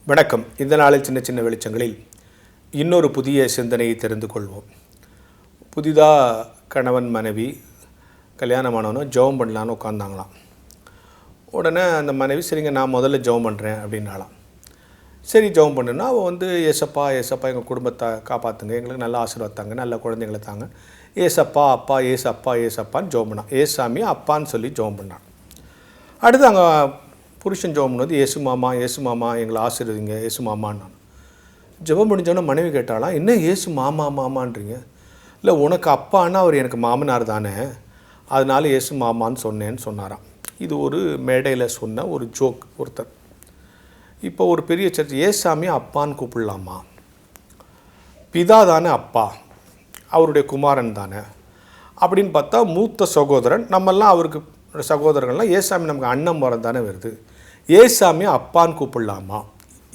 வணக்கம். இந்த நாளில் சின்ன சின்ன வெளிச்சங்களில் இன்னொரு புதிய சிந்தனையை தெரிந்து கொள்வோம். புதிதாக கணவன் மனைவி கல்யாணமானவனும் ஜெபம் பண்ணலான்னு உட்காந்தாங்களாம். உடனே அந்த மனைவி சரிங்க நான் முதல்ல ஜெபம் பண்ணுறேன் அப்படின்னாலாம். சரி ஜெபம் பண்ணுன்னா அவள் ஏசப்பா ஏசப்பா எங்கள் குடும்பத்தை காப்பாற்றுங்க, எங்களுக்கு நல்ல ஆசீர்வாதத்தாங்க, நல்ல குழந்தைங்களை தாங்க, ஏசப்பா அப்பா ஏசப்பா ஏசப்பான்னு ஜெபம் பண்ணான். ஏசாமி அப்பான்னு சொல்லி ஜெபம் பண்ணான். அடுத்து அங்கே புருஷன் ஜெபம் பண்ணுவது ஏசு மாமா எங்களை ஆசீர்வதிங்க ஏசு மாமான்னு. ஜெபம் முடிஞ்சோன்னே மனைவி கேட்டாலாம், என்ன ஏசு மாமான்றீங்க? இல்லை உனக்கு அப்பான்னா அவர் எனக்கு மாமனார் தானே, அதனால ஏசு மாமான்னு சொன்னேன்னு சொன்னாராம். இது ஒரு மேடையில் சொன்ன ஒரு ஜோக் ஒருத்தர். இப்போ ஒரு பெரிய சர்ச் ஏசாமி அப்பான்னு கூப்பிடலாமா? பிதா தானே அப்பா, அவருடைய குமாரன் தானே அப்படின்னு பார்த்தா மூத்த சகோதரன், நம்மெல்லாம் அவருக்கு சகோதரர்கள்லாம் ஏசாமி நமக்கு அண்ணன் மரம் தானே வருது, ஏசாமி அப்பான்னு கூப்பிடலாமா?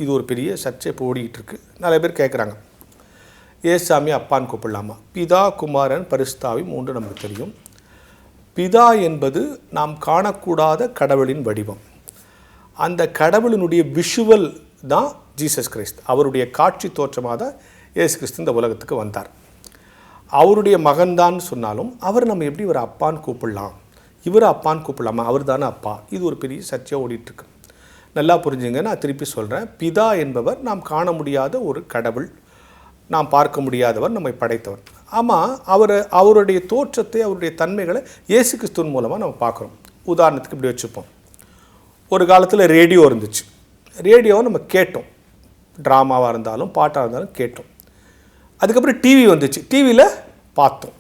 இது ஒரு பெரிய சர்ச்சை இப்போ ஓடிக்கிட்டு இருக்கு. நிறைய பேர் கேட்குறாங்க ஏசாமி அப்பான்னு கூப்பிடலாமா? பிதா குமாரன் பரிசுத்தாவி மூன்று நமக்கு தெரியும். பிதா என்பது நாம் காணக்கூடாத கடவுளின் வடிவம். அந்த கடவுளினுடைய விஷுவல் தான் ஜீசஸ் கிறிஸ்து. அவருடைய காட்சி தோற்றமாக தான் இயேசு கிறிஸ்து இந்த உலகத்துக்கு வந்தார். அவருடைய மகன்தான் சொன்னாலும் அவர் நம்ம எப்படி இவர் அப்பான்னு கூப்பிடலாம், இவர் அப்பான்னு கூப்பிடலாமா, அவர் தானே அப்பா? இது ஒரு பெரிய சர்ச்சையாக ஓடிட்டுருக்கு. நல்லா புரிஞ்சுங்க, நான் திருப்பி சொல்கிறேன். பிதா என்பவர் நாம் காண முடியாத ஒரு கடவுள், நாம் பார்க்க முடியாதவர், நம்மை படைத்தவர். ஆமாம், அவருடைய தோற்றத்தை அவருடைய தன்மைகளை இயேசு கிறிஸ்துவின் மூலமாக நம்ம பார்க்குறோம். உதாரணத்துக்கு இப்படி வச்சுப்போம். ஒரு காலத்தில் ரேடியோ இருந்துச்சு. ரேடியோவை நம்ம கேட்டோம், ட்ராமாவாக இருந்தாலும் பாட்டாக இருந்தாலும் கேட்டோம். அதுக்கப்புறம் டிவி வந்துச்சு, டிவியில் பார்த்தோம்.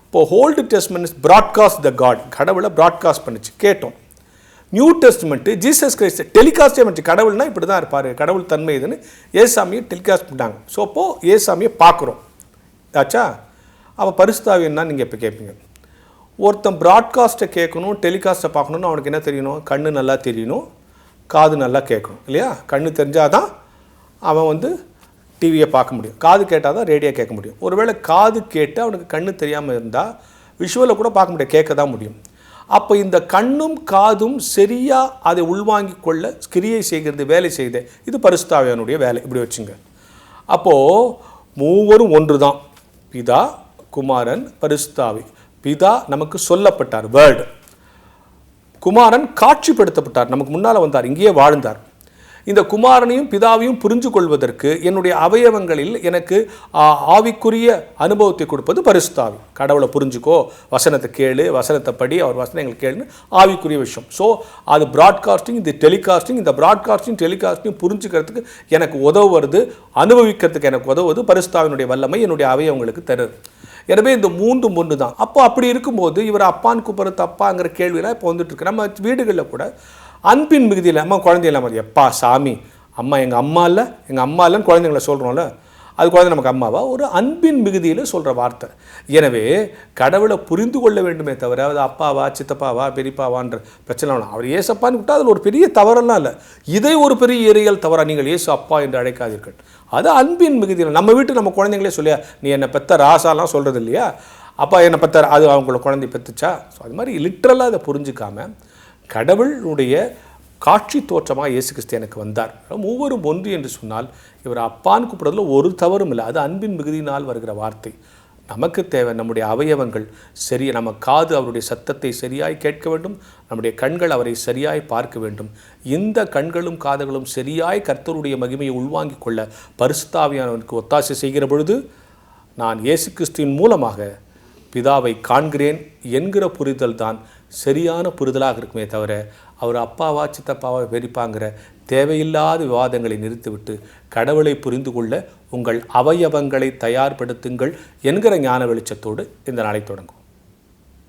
இப்போது ஓல்டு டெஸ்ட்மெண்ட் ப்ராட்காஸ்ட் த காட், கடவுளை ப்ராட்காஸ்ட் பண்ணிச்சு, கேட்டோம். நியூ டெஸ்ட்மெண்ட்டு ஜீசஸ் கிரைஸ்ட் டெலிகாஸ்டே பண்ணிச்சு. கடவுள்னா இப்படி தான் இருப்பார், கடவுள் தன்மை இதுன்னு ஏசாமியை டெலிகாஸ்ட் பண்ணிட்டாங்க. ஸோ அப்போது ஏசாமியை பார்க்குறோம் ஆச்சா. அப்போ பரிசுத்தாவின்னா நீங்கள் இப்போ கேட்பீங்க, ஒருத்தன் ப்ராட்காஸ்ட்டை கேட்கணும் டெலிகாஸ்ட்டை பார்க்கணுன்னு அவனுக்கு என்ன தெரியணும்? கண்ணு நல்லா தெரியணும், காது நல்லா கேட்கணும் இல்லையா? கண்ணு தெரிஞ்சால் தான் அவன் டிவியை பார்க்க முடியும், காது கேட்டால் தான் ரேடியோ கேட்க முடியும். ஒருவேளை காது கேட்டு அவனுக்கு கண்ணு தெரியாமல் இருந்தால் விஷுவலை கூட பார்க்க முடியாது, கேட்க தான் முடியும். அப்போ இந்த கண்ணும் காதும் சரியாக அதை உள்வாங்கி கொள்ள கிரியை செய்கிறது, வேலை செய்த இது பரிசுத்தாவியானுடைய வேலை. இப்படி வச்சுங்க. அப்போது மூவரும் ஒன்று தான், பிதா குமாரன் பரிசுத்தாவி. பிதா நமக்கு சொல்லப்பட்டார், வேர்டு. குமாரன் காட்சிப்படுத்தப்பட்டார், நமக்கு முன்னால் வந்தார், இங்கேயே வாழ்ந்தார். இந்த குமாரனையும் பிதாவையும் புரிஞ்சு கொள்வதற்கு என்னுடைய அவயவங்களில் எனக்கு ஆவிக்குரிய அனுபவத்தை கொடுப்பது பரிசுத்தாவி. கடவுளை புரிஞ்சுக்கோ, வசனத்தை கேளு, வசனத்தை படி, அவர் வசனங்கள் கேளுன்னு ஆவிக்குரிய விஷயம். ஸோ அது ப்ராட்காஸ்டிங், இது டெலிகாஸ்டிங். இந்த ப்ராட்காஸ்டிங் டெலிகாஸ்டிங் புரிஞ்சுக்கிறதுக்கு எனக்கு உதவுவது, அனுபவிக்கிறதுக்கு எனக்கு உதவுவது பரிசுத்தாவினுடைய வல்லமை என்னுடைய அவயவங்களுக்கு தருது. எனவே இந்த மூன்றும் ஒன்று தான். அப்போ அப்படி இருக்கும்போது இவர் அப்பான்னு கூப்பிட்றது அப்பாங்கிற கேள்வியெல்லாம் இப்போ வந்துட்டுருக்கு. நம்ம வீடுகளில் கூட அன்பின் மிகுதியில் அம்மா குழந்தையில மாதிரி எப்பா சாமி அம்மா எங்கள் அம்மா இல்லைன்னு குழந்தைங்கள சொல்கிறோம்ல, அது குழந்தை நமக்கு அம்மாவா? ஒரு அன்பின் மிகுதியில் சொல்கிற வார்த்தை. எனவே கடவுளை புரிந்து கொள்ள வேண்டுமே தவிர அது அப்பாவா சித்தப்பாவா பெரியப்பாவான்ற பிரச்சனை வேணும். அவர் ஏசப்பான்னு விட்டால் அதில் ஒரு பெரிய தவறெல்லாம் இல்லை. இதை ஒரு பெரிய எரியல் தவறா நீங்கள் ஏசு அப்பா என்று அழைக்காதீர்கள். அது அன்பின் மிகுதியில். நம்ம வீட்டு நம்ம குழந்தைங்களே சொல்லியா, நீ என்னை பெத்த ராசாலாம் சொல்கிறது இல்லையா, அப்பா என்னை பெத்த அது அவங்கள குழந்தை பெற்றுச்சா? ஸோ அது மாதிரி லிட்ரலாக அதை புரிஞ்சிக்காமல் கடவுளுடைய காட்சி தோற்றமாக இயேசு கிறிஸ்து எனக்கு வந்தார். மூவரும் ஒன்று என்று சொன்னால் இவர் அப்பான்னு கூப்பிடுறதுல ஒரு தவறும் இல்லை. அது அன்பின் மிகுதியினால் வருகிற வார்த்தை. நமக்கு தேவை நம்முடைய அவயவங்கள் சரி, நம்ம காது அவருடைய சத்தத்தை சரியாய் கேட்க வேண்டும், நம்முடைய கண்கள் அவரை சரியாய் பார்க்க வேண்டும். இந்த கண்களும் காதுகளும் சரியாய் கர்த்தருடைய மகிமையை உள்வாங்கிக் கொள்ள பரிசுத்தாவியானவருக்கு ஒத்தாசை செய்கிற பொழுது நான் இயேசு கிறிஸ்துவின் மூலமாக பிதாவை காண்கிறேன் என்கிற புரிதல் தான் சரியான புரிதலாக இருக்குமே தவிர அவர் அப்பாவா சித்தப்பாவா பெரியப்பாங்கிற தேவையில்லாத விவாதங்களை நிறுத்திவிட்டு கடவுளை புரிந்து கொள்ள உங்கள் அவயவங்களை தயார்படுத்துங்கள் என்கிற ஞான வெளிச்சத்தோடு இந்த நாளை தொடங்கும்.